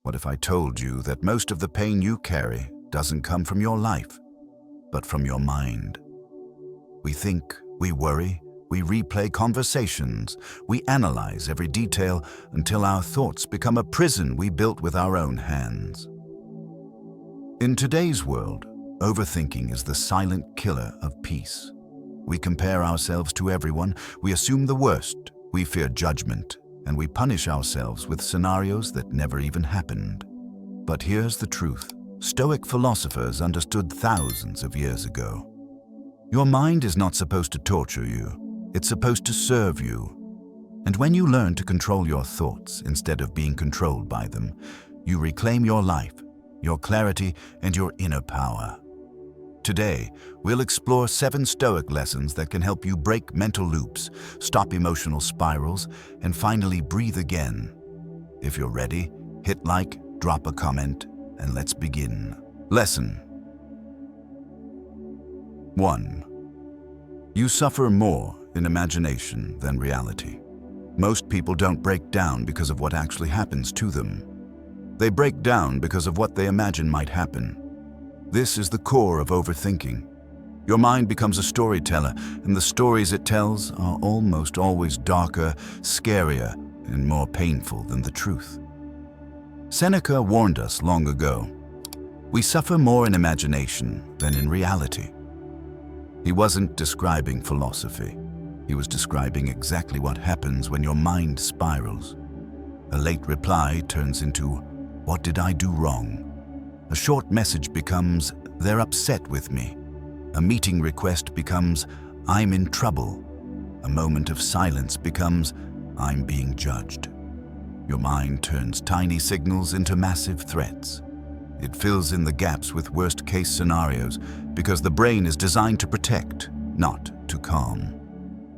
What if I told you that most of the pain you carry doesn't come from your life, but from your mind? We think, we worry, we replay conversations, we analyze every detail until our thoughts become a prison we built with our own hands. In today's world, overthinking is the silent killer of peace. We compare ourselves to everyone, we assume the worst, we fear judgment, and we punish ourselves with scenarios that never even happened. But here's the truth. Stoic philosophers understood thousands of years ago. Your mind is not supposed to torture you. It's supposed to serve you. And when you learn to control your thoughts instead of being controlled by them, you reclaim your life, your clarity, and your inner power. Today, we'll explore 7 Stoic lessons that can help you break mental loops, stop emotional spirals, and finally breathe again. If you're ready, hit like, drop a comment, and let's begin. Lesson 1. You suffer more in imagination than reality. Most people don't break down because of what actually happens to them. They break down because of what they imagine might happen. This is the core of overthinking. Your mind becomes a storyteller, and the stories it tells are almost always darker, scarier, and more painful than the truth. Seneca warned us long ago, we suffer more in imagination than in reality. He wasn't describing philosophy. He was describing exactly what happens when your mind spirals. A late reply turns into, "What did I do wrong?" A short message becomes, "They're upset with me." A meeting request becomes, "I'm in trouble." A moment of silence becomes, "I'm being judged." Your mind turns tiny signals into massive threats. It fills in the gaps with worst-case scenarios because the brain is designed to protect, not to calm.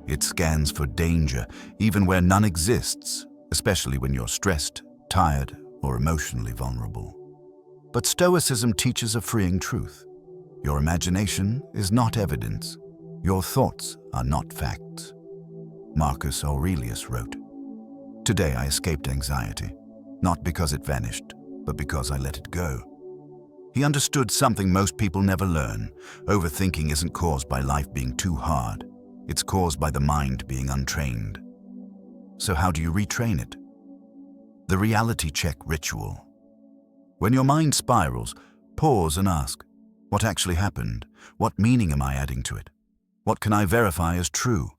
It scans for danger even where none exists, especially when you're stressed, tired, or emotionally vulnerable. But Stoicism teaches a freeing truth. Your imagination is not evidence. Your thoughts are not facts. Marcus Aurelius wrote, "Today I escaped anxiety, not because it vanished, but because I let it go." He understood something most people never learn. Overthinking isn't caused by life being too hard. It's caused by the mind being untrained. So how do you retrain it? The reality check ritual. When your mind spirals, pause and ask, what actually happened? What meaning am I adding to it? What can I verify as true?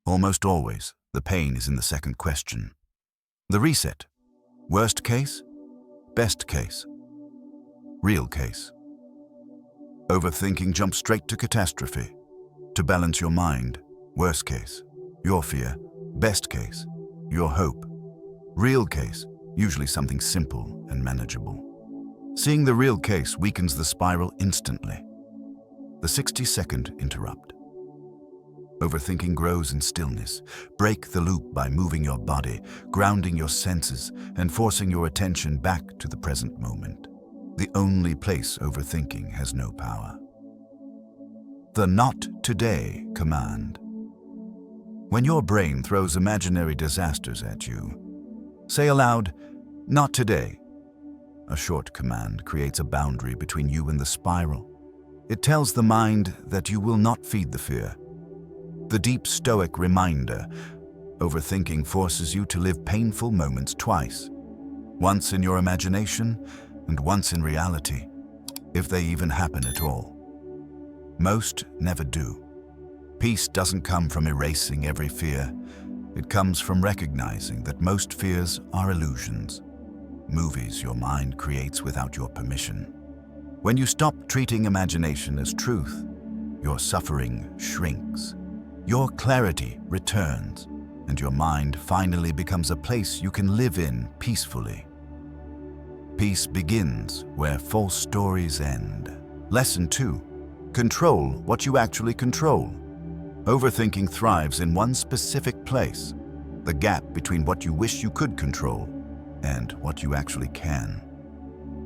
Almost always, the pain is in the second question. The reset. Worst case, best case, real case. Overthinking jumps straight to catastrophe. To balance your mind, worst case, your fear, best case, your hope, real case, usually something simple and manageable. Seeing the real case weakens the spiral instantly. The 60-second interrupt. Overthinking grows in stillness. Break the loop by moving your body, grounding your senses, and forcing your attention back to the present moment. The only place overthinking has no power. The "not today" command. When your brain throws imaginary disasters at you, say aloud, "Not today." A short command creates a boundary between you and the spiral. It tells the mind that you will not feed the fear. The deep Stoic reminder, overthinking forces you to live painful moments twice. Once in your imagination and once in reality, if they even happen at all. Most never do. Peace doesn't come from erasing every fear. It comes from recognizing that most fears are illusions, movies your mind creates without your permission. When you stop treating imagination as truth, your suffering shrinks, your clarity returns, and your mind finally becomes a place you can live in peacefully. Peace begins where false stories end. Lesson 2. Control what you actually control. Overthinking thrives in one specific place, the gap between what you wish you could control and what you actually can.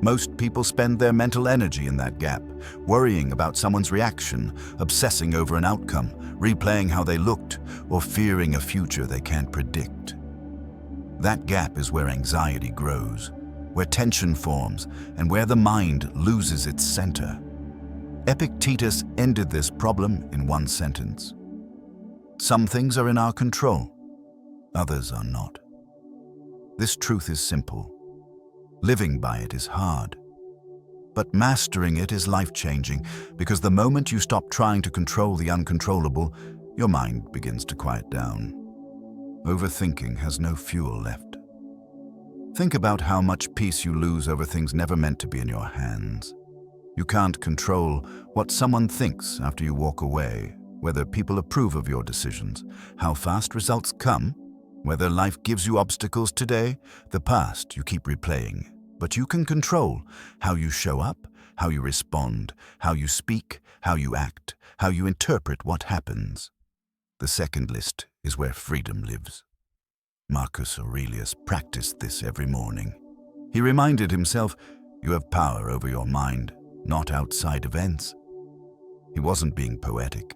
Most people spend their mental energy in that gap, worrying about someone's reaction, obsessing over an outcome, replaying how they looked, or fearing a future they can't predict. That gap is where anxiety grows, where tension forms, and where the mind loses its center. Epictetus ended this problem in one sentence. Some things are in our control, others are not. This truth is simple. Living by it is hard. But mastering it is life-changing, because the moment you stop trying to control the uncontrollable, your mind begins to quiet down. Overthinking has no fuel left. Think about how much peace you lose over things never meant to be in your hands. You can't control what someone thinks after you walk away, whether people approve of your decisions, how fast results come, whether life gives you obstacles today. The past you keep replaying, but you can control how you show up, how you respond, how you speak, how you act, how you interpret what happens. The second list is where freedom lives. Marcus Aurelius practiced this every morning. He reminded himself, you have power over your mind, not outside events. He wasn't being poetic.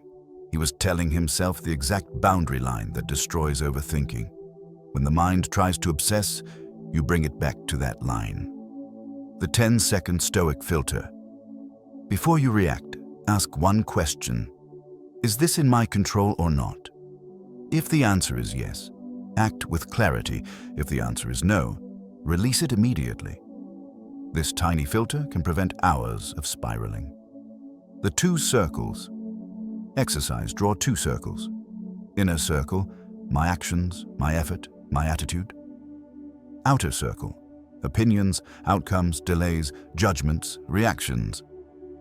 He was telling himself the exact boundary line that destroys overthinking. When the mind tries to obsess, you bring it back to that line. The 10-second Stoic filter. Before you react, ask one question. Is this in my control or not? If the answer is yes, act with clarity. If the answer is no, release it immediately. This tiny filter can prevent hours of spiraling. The 2 circles. Exercise, draw 2 circles. Inner circle, my actions, my effort, my attitude. Outer circle, opinions, outcomes, delays, judgments, reactions.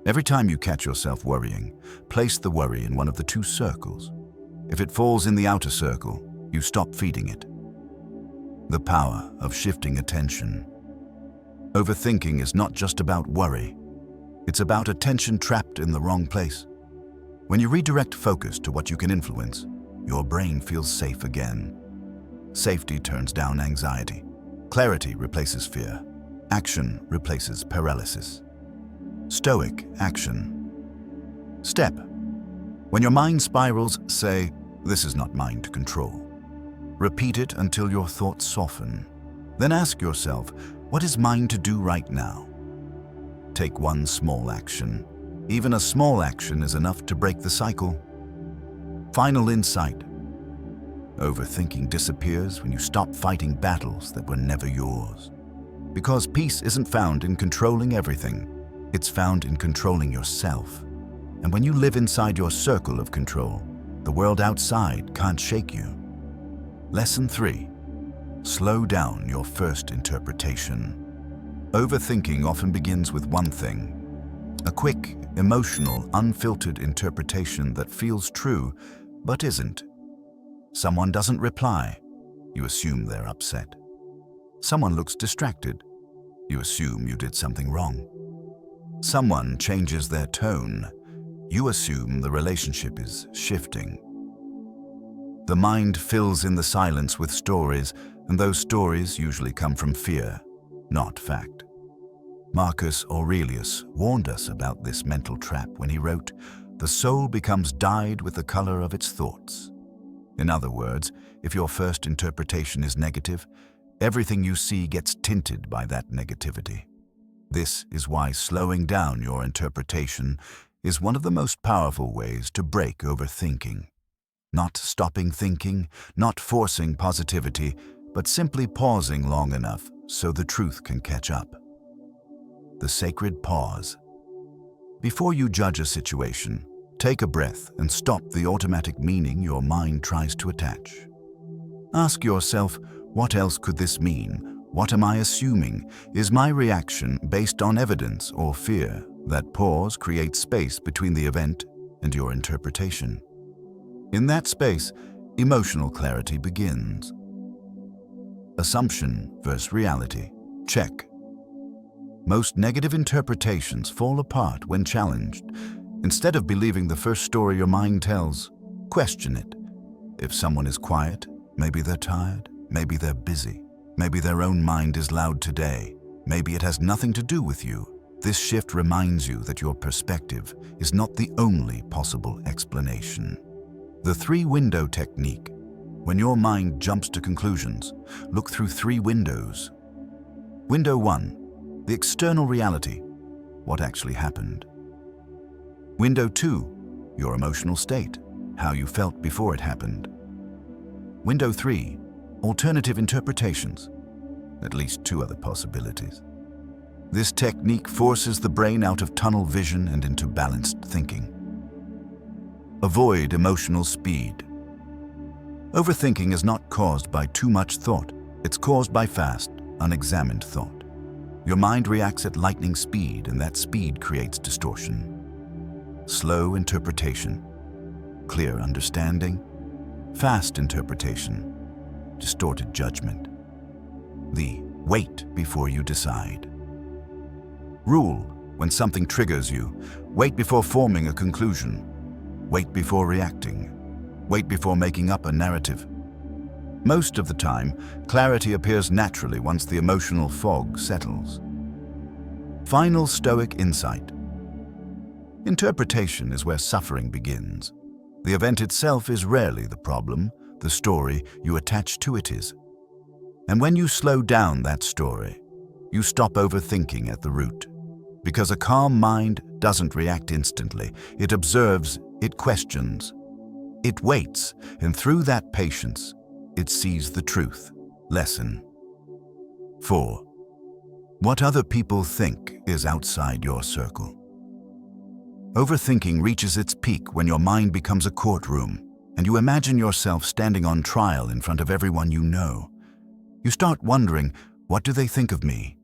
Every time you catch yourself worrying, place the worry in one of the 2 circles. If it falls in the outer circle, you stop feeding it. The power of shifting attention. Overthinking is not just about worry. It's about attention trapped in the wrong place. When you redirect focus to what you can influence, your brain feels safe again. Safety turns down anxiety. Clarity replaces fear. Action replaces paralysis. Stoic action. Step. When your mind spirals, say, "This is not mine to control." Repeat it until your thoughts soften. Then ask yourself, what is mine to do right now? Take one small action. Even a small action is enough to break the cycle. Final insight. Overthinking disappears when you stop fighting battles that were never yours. Because peace isn't found in controlling everything. It's found in controlling yourself. And when you live inside your circle of control, the world outside can't shake you. Lesson 3. Slow down your first interpretation. Overthinking often begins with one thing. A quick, emotional, unfiltered interpretation that feels true, but isn't. Someone doesn't reply. You assume they're upset. Someone looks distracted. You assume you did something wrong. Someone changes their tone. You assume the relationship is shifting. The mind fills in the silence with stories, and those stories usually come from fear, not fact. Marcus Aurelius warned us about this mental trap when he wrote, "The soul becomes dyed with the color of its thoughts." In other words, if your first interpretation is negative, everything you see gets tinted by that negativity. This is why slowing down your interpretation is one of the most powerful ways to break overthinking. Not stopping thinking, not forcing positivity, but simply pausing long enough so the truth can catch up. The sacred pause. Before you judge a situation, take a breath and stop the automatic meaning your mind tries to attach. Ask yourself, what else could this mean? What am I assuming? Is my reaction based on evidence or fear? That pause creates space between the event and your interpretation. In that space, emotional clarity begins. Assumption versus reality. Check. Most negative interpretations fall apart when challenged. Instead of believing the first story your mind tells, question it. If someone is quiet, maybe they're tired, maybe they're busy, maybe their own mind is loud today, maybe it has nothing to do with you. This shift reminds you that your perspective is not the only possible explanation. The 3-window technique. When your mind jumps to conclusions, look through 3 windows. Window 1. The external reality. What actually happened. Window 2. Your emotional state. How you felt before it happened. Window 3. Alternative interpretations. At least 2 other possibilities. This technique forces the brain out of tunnel vision and into balanced thinking. Avoid emotional speed. Overthinking is not caused by too much thought. It's caused by fast, unexamined thought. Your mind reacts at lightning speed, and that speed creates distortion. Slow interpretation, clear understanding, fast interpretation, distorted judgment. The wait before you decide. Rule: when something triggers you, wait before forming a conclusion. Wait before reacting. Wait before making up a narrative. Most of the time, clarity appears naturally once the emotional fog settles. Final Stoic insight. Interpretation is where suffering begins. The event itself is rarely the problem, the story you attach to it is. And when you slow down that story, you stop overthinking at the root. Because a calm mind doesn't react instantly. It observes, it questions, it waits, and through that patience, it sees the truth. Lesson 4. What other people think is outside your circle. Overthinking reaches its peak when your mind becomes a courtroom, and you imagine yourself standing on trial in front of everyone you know. You start wondering, what do they think of me?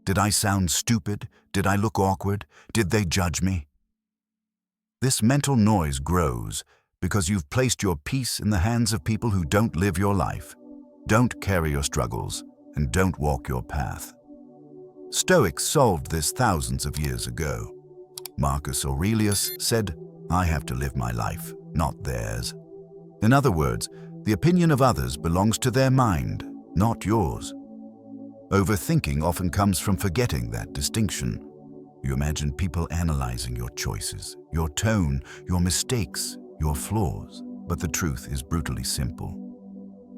Did I sound stupid? Did I look awkward? Did they judge me? This mental noise grows because you've placed your peace in the hands of people who don't live your life, don't carry your struggles, and don't walk your path. Stoics solved this thousands of years ago. Marcus Aurelius said, "I have to live my life, not theirs." In other words, the opinion of others belongs to their mind, not yours. Overthinking often comes from forgetting that distinction. You imagine people analyzing your choices, your tone, your mistakes, your flaws, but the truth is brutally simple.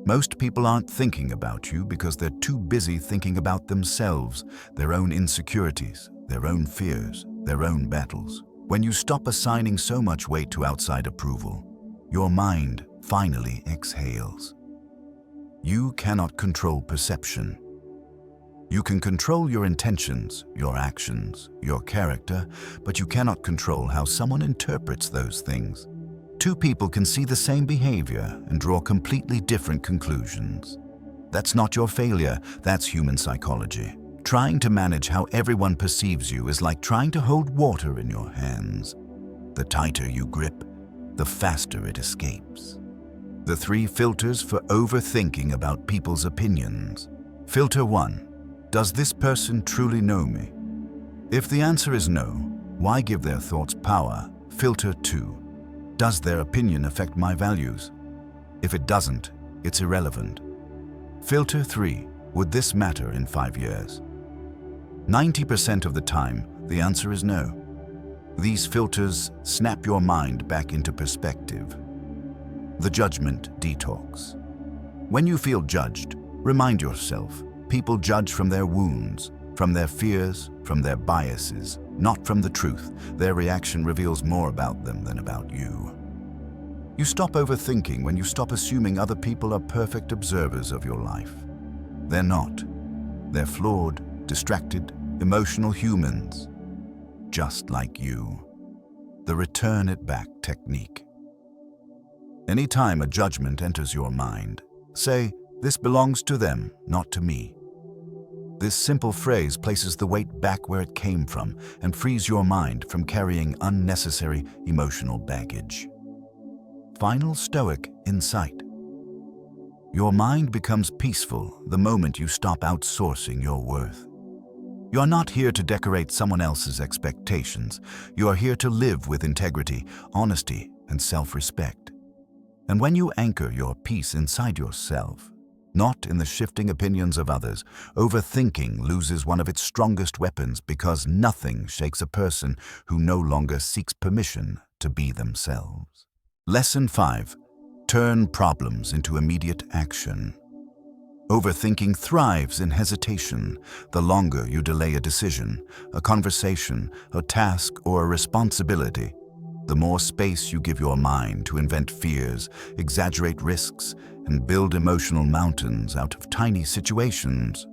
Most people aren't thinking about you because they're too busy thinking about themselves, their own insecurities, their own fears, their own battles. When you stop assigning so much weight to outside approval, your mind finally exhales. You cannot control perception. You can control your intentions, your actions, your character, but you cannot control how someone interprets those things. Two people can see the same behavior and draw completely different conclusions. That's not your failure, that's human psychology. Trying to manage how everyone perceives you is like trying to hold water in your hands. The tighter you grip, the faster it escapes. The 3 filters for overthinking about people's opinions. Filter 1. Does this person truly know me? If the answer is no, why give their thoughts power? Filter 2. Does their opinion affect my values? If it doesn't, it's irrelevant. Filter 3. Would this matter in 5 years? 90% of the time, the answer is no. These filters snap your mind back into perspective. The judgment detox. When you feel judged, remind yourself, people judge from their wounds, from their fears, from their biases, not from the truth. Their reaction reveals more about them than about you. You stop overthinking when you stop assuming other people are perfect observers of your life. They're not. They're flawed, distracted, emotional humans, just like you. The return it back technique. Anytime a judgment enters your mind, say, "This belongs to them, not to me." This simple phrase places the weight back where it came from and frees your mind from carrying unnecessary emotional baggage. Final Stoic insight. Your mind becomes peaceful the moment you stop outsourcing your worth. You are not here to decorate someone else's expectations. You are here to live with integrity, honesty, and self-respect. And when you anchor your peace inside yourself, not in the shifting opinions of others, overthinking loses one of its strongest weapons because nothing shakes a person who no longer seeks permission to be themselves. Lesson 5. Turn problems into immediate action. Overthinking thrives in hesitation. The longer you delay a decision, a conversation, a task, or a responsibility, the more space you give your mind to invent fears, exaggerate risks, and build emotional mountains out of tiny situations.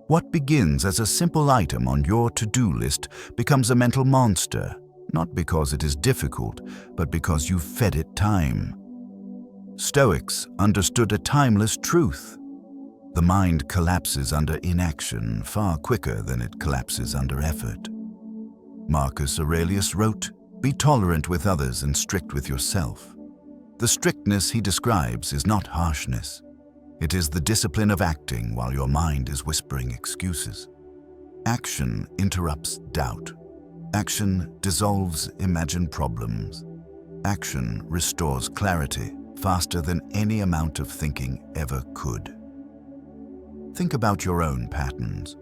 What begins as a simple item on your to-do list becomes a mental monster, not because it is difficult, but because you've fed it time. Stoics understood a timeless truth. The mind collapses under inaction far quicker than it collapses under effort. Marcus Aurelius wrote, "Be tolerant with others and strict with yourself." The strictness he describes is not harshness. It is the discipline of acting while your mind is whispering excuses. Action interrupts doubt. Action dissolves imagined problems. Action restores clarity faster than any amount of thinking ever could. Think about your own patterns.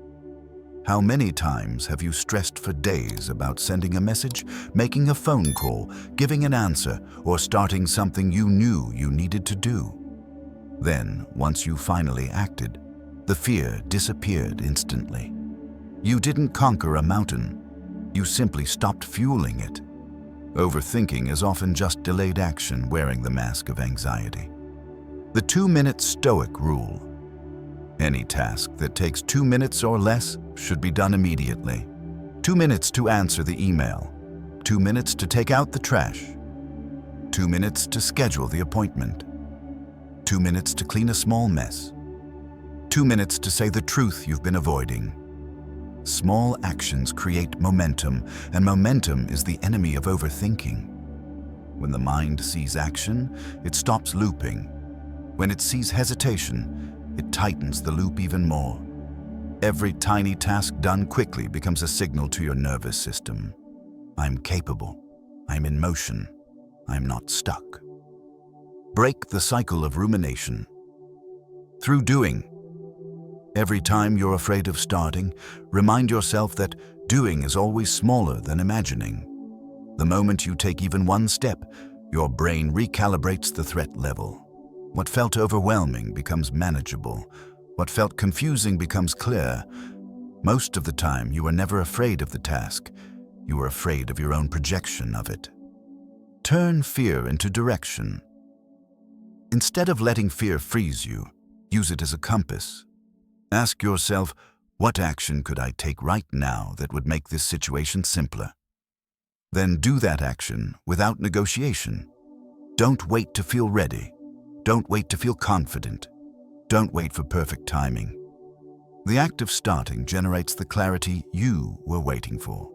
How many times have you stressed for days about sending a message, making a phone call, giving an answer, or starting something you knew you needed to do? Then, once you finally acted, the fear disappeared instantly. You didn't conquer a mountain. You simply stopped fueling it. Overthinking is often just delayed action wearing the mask of anxiety. The 2-minute Stoic rule. Any task that takes 2 minutes or less should be done immediately. 2 minutes to answer the email. 2 minutes to take out the trash. 2 minutes to schedule the appointment. 2 minutes to clean a small mess. 2 minutes to say the truth you've been avoiding. Small actions create momentum, and momentum is the enemy of overthinking. When the mind sees action, it stops looping. When it sees hesitation, it tightens the loop even more. Every tiny task done quickly becomes a signal to your nervous system. I'm capable. I'm in motion. I'm not stuck. Break the cycle of rumination. Through doing. Every time you're afraid of starting, remind yourself that doing is always smaller than imagining. The moment you take even one step, your brain recalibrates the threat level. What felt overwhelming becomes manageable. What felt confusing becomes clear. Most of the time, you were never afraid of the task. You were afraid of your own projection of it. Turn fear into direction. Instead of letting fear freeze you, use it as a compass. Ask yourself, what action could I take right now that would make this situation simpler? Then do that action without negotiation. Don't wait to feel ready. Don't wait to feel confident. Don't wait for perfect timing. The act of starting generates the clarity you were waiting for.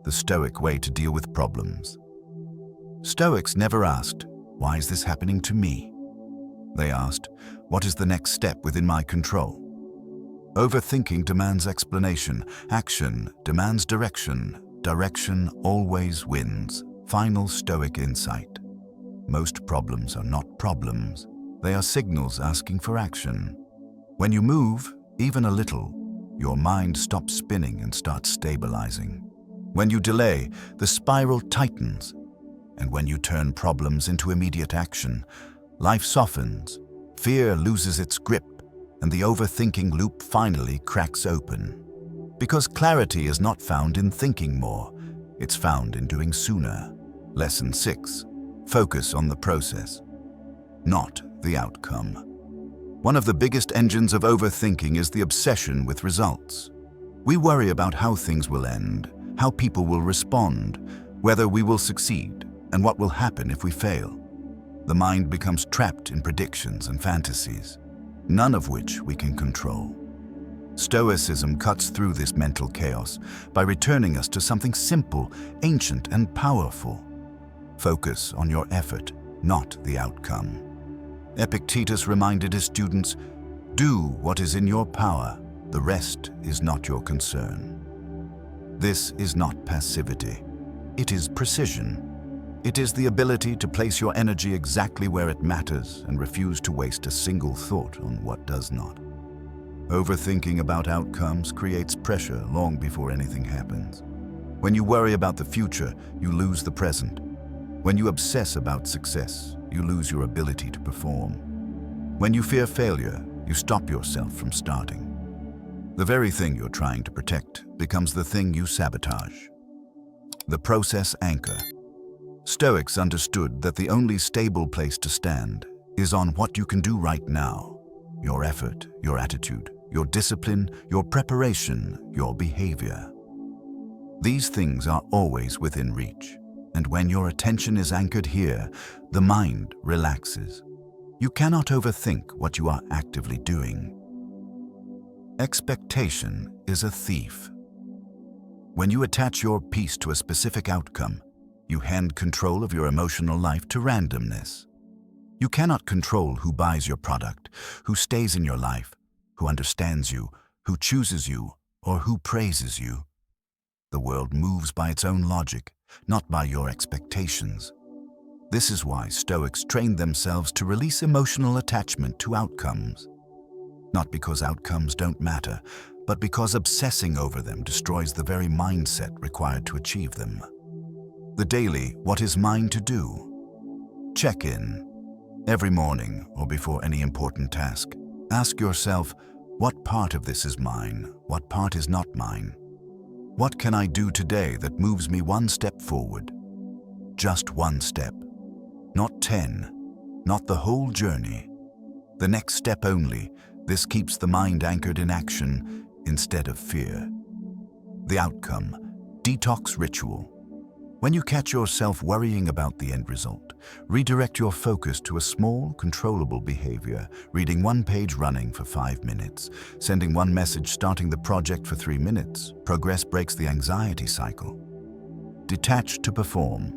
The Stoic way to deal with problems. Stoics never asked, "Why is this happening to me?" They asked, "What is the next step within my control?" Overthinking demands explanation. Action demands direction. Direction always wins. Final Stoic insight. Most problems are not problems. They are signals asking for action. When you move, even a little, your mind stops spinning and starts stabilizing. When you delay, the spiral tightens. And when you turn problems into immediate action, life softens, fear loses its grip, and the overthinking loop finally cracks open. Because clarity is not found in thinking more, it's found in doing sooner. Lesson 6. Focus on the process, not the outcome. One of the biggest engines of overthinking is the obsession with results. We worry about how things will end, how people will respond, whether we will succeed, and what will happen if we fail. The mind becomes trapped in predictions and fantasies, none of which we can control. Stoicism cuts through this mental chaos by returning us to something simple, ancient, and powerful. Focus on your effort, not the outcome. Epictetus reminded his students, "Do what is in your power, the rest is not your concern." This is not passivity. It is precision. It is the ability to place your energy exactly where it matters and refuse to waste a single thought on what does not. Overthinking about outcomes creates pressure long before anything happens. When you worry about the future, you lose the present. When you obsess about success, you lose your ability to perform. When you fear failure, you stop yourself from starting. The very thing you're trying to protect becomes the thing you sabotage. The process anchor. Stoics understood that the only stable place to stand is on what you can do right now. Your effort, your attitude, your discipline, your preparation, your behavior. These things are always within reach, and when your attention is anchored here, the mind relaxes. You cannot overthink what you are actively doing. Expectation is a thief. When you attach your peace to a specific outcome, you hand control of your emotional life to randomness. You cannot control who buys your product, who stays in your life, who understands you, who chooses you, or who praises you. The world moves by its own logic, not by your expectations. This is why Stoics trained themselves to release emotional attachment to outcomes. Not because outcomes don't matter, but because obsessing over them destroys the very mindset required to achieve them. The daily "what is mine to do?" Check-in. Every morning or before any important task, ask yourself, what part of this is mine? What part is not mine? What can I do today that moves me one step forward? Just one step. Not 10, not the whole journey. The next step only. This keeps the mind anchored in action instead of fear. The outcome, detox ritual. When you catch yourself worrying about the end result, redirect your focus to a small, controllable behavior, reading one page running for 5 minutes, sending one message starting the project for 3 minutes. Progress breaks the anxiety cycle. Detach to perform.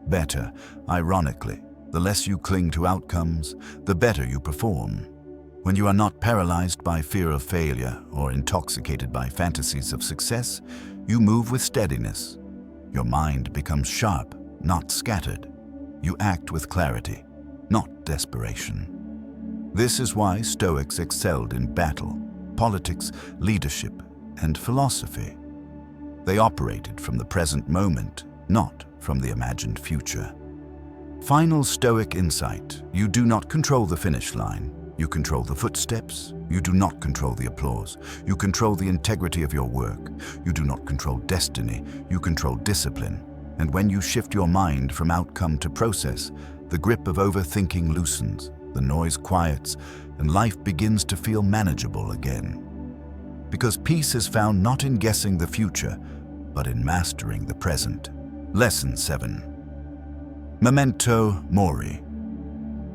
Better, ironically, the less you cling to outcomes, the better you perform. When you are not paralyzed by fear of failure or intoxicated by fantasies of success, you move with steadiness. Your mind becomes sharp, not scattered. You act with clarity, not desperation. This is why Stoics excelled in battle, politics, leadership, and philosophy. They operated from the present moment, not from the imagined future. Final Stoic insight: you do not control the finish line. You control the footsteps. You do not control the applause. You control the integrity of your work. You do not control destiny. You control discipline. And when you shift your mind from outcome to process, the grip of overthinking loosens, the noise quiets, and life begins to feel manageable again. Because peace is found not in guessing the future, but in mastering the present. Lesson 7. Memento Mori.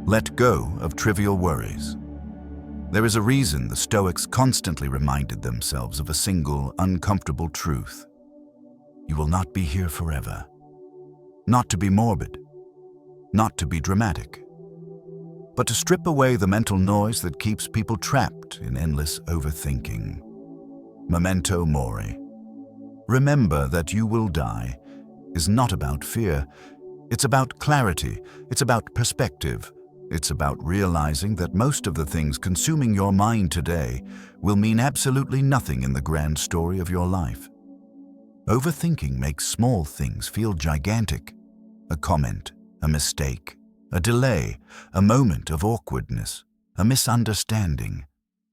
Let go of trivial worries. There is a reason the Stoics constantly reminded themselves of a single, uncomfortable truth. You will not be here forever. Not to be morbid, not to be dramatic, but to strip away the mental noise that keeps people trapped in endless overthinking. Memento Mori. Remember that you will die is not about fear. It's about clarity. It's about perspective. It's about realizing that most of the things consuming your mind today will mean absolutely nothing in the grand story of your life. Overthinking makes small things feel gigantic. A comment, a mistake, a delay, a moment of awkwardness, a misunderstanding,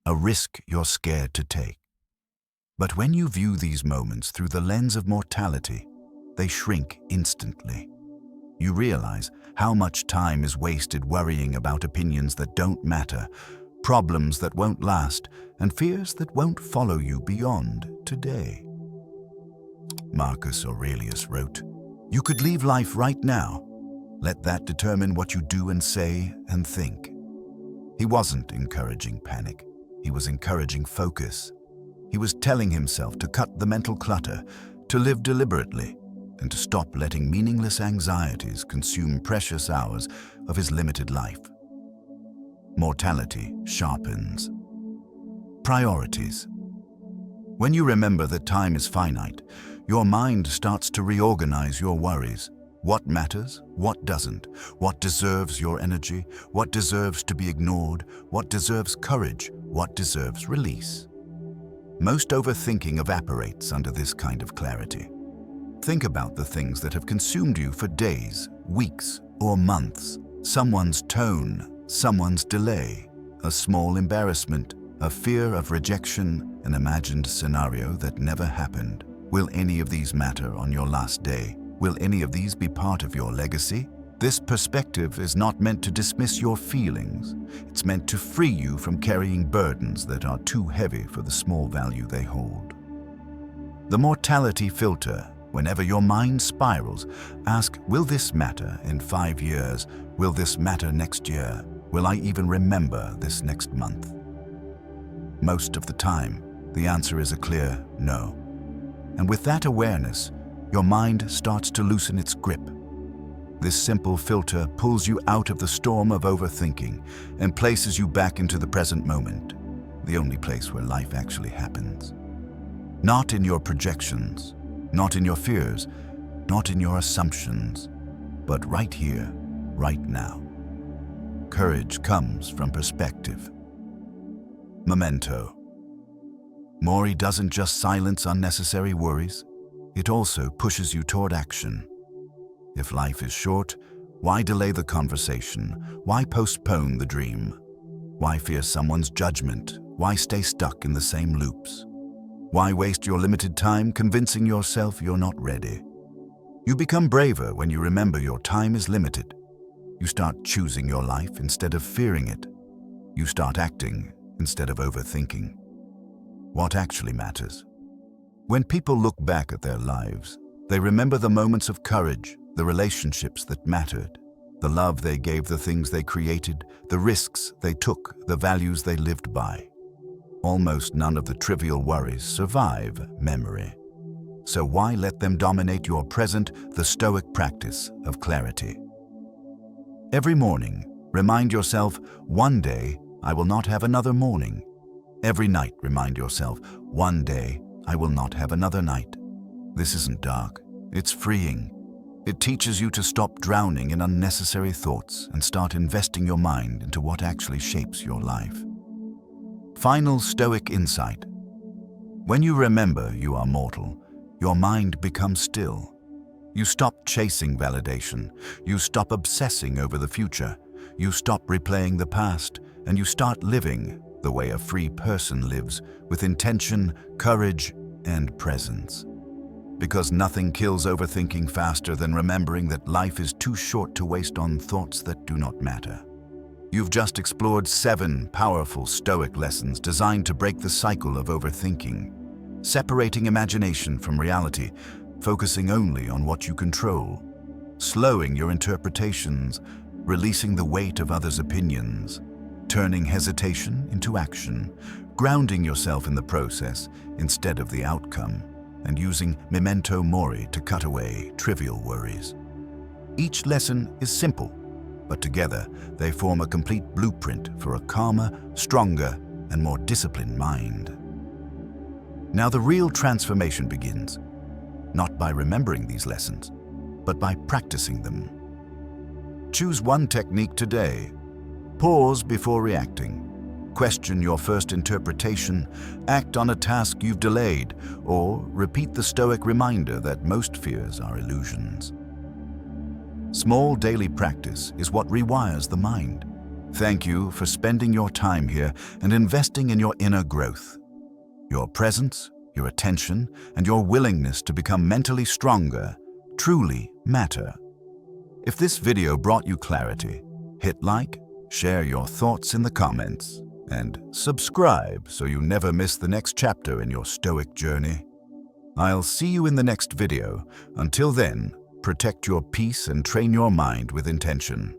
a risk you're scared to take. But when you view these moments through the lens of mortality, they shrink instantly. You realize how much time is wasted worrying about opinions that don't matter, problems that won't last, and fears that won't follow you beyond today. Marcus Aurelius wrote, "You could leave life right now. Let that determine what you do and say and think." He wasn't encouraging panic. He was encouraging focus. He was telling himself to cut the mental clutter, to live deliberately, and to stop letting meaningless anxieties consume precious hours of his limited life. Mortality sharpens. Priorities. When you remember that time is finite, your mind starts to reorganize your worries. What matters? What doesn't? What deserves your energy? What deserves to be ignored? What deserves courage? What deserves release? Most overthinking evaporates under this kind of clarity. Think about the things that have consumed you for days, weeks, or months. Someone's tone, someone's delay, a small embarrassment, a fear of rejection, an imagined scenario that never happened. Will any of these matter on your last day? Will any of these be part of your legacy? This perspective is not meant to dismiss your feelings. It's meant to free you from carrying burdens that are too heavy for the small value they hold. The mortality filter. Whenever your mind spirals, ask, will this matter in 5 years? Will this matter next year? Will I even remember this next month? Most of the time, the answer is a clear no. And with that awareness, your mind starts to loosen its grip. This simple filter pulls you out of the storm of overthinking and places you back into the present moment, the only place where life actually happens. Not in your projections, not in your fears, not in your assumptions, but right here, right now. Courage comes from perspective. Memento. Mori doesn't just silence unnecessary worries, it also pushes you toward action. If life is short, why delay the conversation? Why postpone the dream? Why fear someone's judgment? Why stay stuck in the same loops? Why waste your limited time convincing yourself you're not ready? You become braver when you remember your time is limited. You start choosing your life instead of fearing it. You start acting instead of overthinking. What actually matters? When people look back at their lives, they remember the moments of courage, the relationships that mattered, the love they gave, the things they created, the risks they took, the values they lived by. Almost none of the trivial worries survive memory. So why let them dominate your present, the Stoic practice of clarity? Every morning, remind yourself, one day I will not have another morning. Every night, remind yourself, one day I will not have another night. This isn't dark, it's freeing. It teaches you to stop drowning in unnecessary thoughts and start investing your mind into what actually shapes your life. Final Stoic insight. When you remember you are mortal, your mind becomes still. You stop chasing validation. You stop obsessing over the future. You stop replaying the past, and you start living the way a free person lives, with intention, courage, and presence. Because nothing kills overthinking faster than remembering that life is too short to waste on thoughts that do not matter. You've just explored 7 powerful Stoic lessons designed to break the cycle of overthinking, separating imagination from reality, focusing only on what you control, slowing your interpretations, releasing the weight of others' opinions, turning hesitation into action, grounding yourself in the process instead of the outcome, and using Memento Mori to cut away trivial worries. Each lesson is simple, but together they form a complete blueprint for a calmer, stronger, and more disciplined mind. Now the real transformation begins, not by remembering these lessons, but by practicing them. Choose one technique today. Pause before reacting. Question your first interpretation, act on a task you've delayed, or repeat the Stoic reminder that most fears are illusions. Small daily practice is what rewires the mind. Thank you for spending your time here and investing in your inner growth. Your presence, your attention, and your willingness to become mentally stronger truly matter. If this video brought you clarity, hit like, share your thoughts in the comments, and subscribe so you never miss the next chapter in your Stoic journey. I'll see you in the next video. Until then, protect your peace and train your mind with intention.